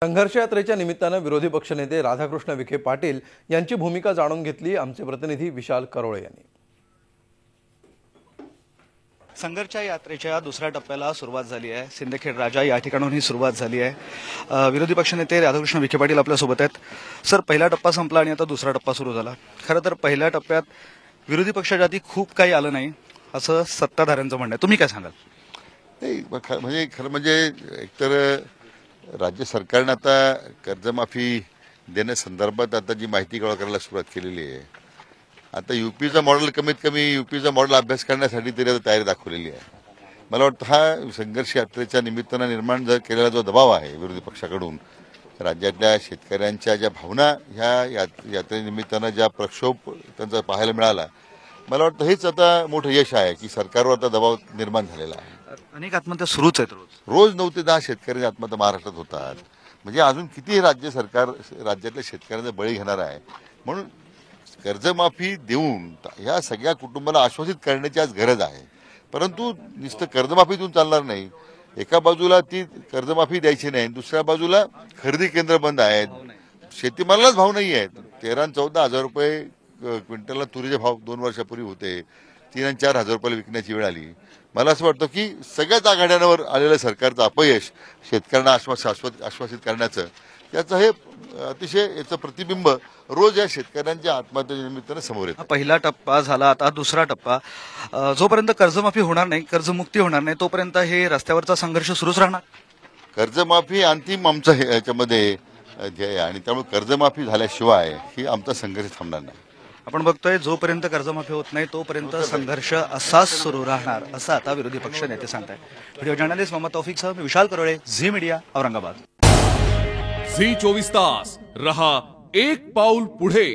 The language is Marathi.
संघर्ष यात्रेच्या निमित्तानं विरोधी पक्षनेते राधाकृष्ण विखे पाटील यांची भूमिका जाणून घेतली आमचे प्रतिनिधी विशाल करोळे यांनी। संघर्ष यात्रेच्या दुसऱ्या टप्प्याला सुरुवात झाली आहे। सिंदखेड राजा या ठिकाणून ही सुरुवात झाली आहे। विरोधी पक्षनेते राधाकृष्ण विखे पाटील आपल्या सोबत आहेत। सर, पहिला टप्पा संपला आणि आता दुसरा टप्पा सुरू झाला। खरं तर पहिल्या टप्प्यात विरोधी पक्षाच्या हाती खूप काही आलं नाही असं सत्ताधाऱ्यांचं म्हणणं आहे। तुम्ही काय सांगाल? नाही, म्हणजे खरं म्हणजे एकतर राज्य सरकारने आता कर्जमाफी देण्यासंदर्भात आता जी माहिती गोळा करायला सुरुवात केलेली आहे। आता यूपीचं मॉडेल कमीत कमी यूपीचं मॉडेल अभ्यास करण्यासाठी तरी आता तयारी दाखवलेली आहे। मला वाटतं हा संघर्ष यात्रेच्या निमित्तानं निर्माण केलेला जो दबाव आहे विरोधी पक्षाकडून राज्यातल्या शेतकऱ्यांच्या ज्या भावना ह्या यात्रेनिमित्तानं ज्या प्रक्षोभ त्यांचा पाहायला मिळाला, मला वाटतं हेच आता मोठं यश आहे की सरकारवर आता दबाव निर्माण झालेला आहे। अनेक आत्महत्या सुरूच आहेत रोज 9 ते 10 शेतकरी आत्महत्या महाराष्ट्रात होतात। म्हणजे अजून किती राज्य सरकार राज्यातल्या शेतकऱ्यांचा बळी घेणार आहे। म्हणून कर्जमाफी देऊन ह्या सगळ्या कुटुंबाला आश्वासित करण्याची आज गरज आहे। परंतु नुसतं कर्जमाफीतून चालणार नाही। एका बाजूला ती कर्जमाफी द्यायची नाही, दुसऱ्या बाजूला खरेदी केंद्र बंद आहेत, शेतीमालालाच भाव नाही आहेत। 13-14 हजार रुपये क्विंटलला तुरीचे भाव 2 वर्षापूर्वी होते, 3 आणि 4 हजार रुपयाला विकण्याची वेळ आली। मला असं वाटतं की सगळ्याच आघाड्यांवर आलेलं सरकारचं अपयश शेतकऱ्यांना आश्वासित करण्याचं याचं हे अतिशय याचं प्रतिबिंब रोज या शेतकऱ्यांच्या आत्महत्येच्या निमित्तानं समोर येतं। पहिला टप्पा झाला, आता दुसरा टप्पा। जोपर्यंत कर्जमाफी होणार नाही, कर्जमुक्ती होणार नाही, तोपर्यंत हे रस्त्यावरचा संघर्ष सुरूच राहणार। कर्जमाफी अंतिम आमचं याच्यामध्ये ध्येय आहे आणि त्यामुळे कर्जमाफी झाल्याशिवाय ही आमचा संघर्ष थांबणार नाही। आपण बघतोय जोपर्यंत कर्जमाफी होत नाही तोपर्यंत संघर्ष असाच सुरू राहणार असं आता विरोधी पक्ष नेते सांगतायत। व्हिडिओ जर्नलिस्ट मोहम्मद तौफिकसह मी विशाल करोळे, झी मीडिया, औरंगाबाद। झी 24 तास रहा एक पाऊल पुढे।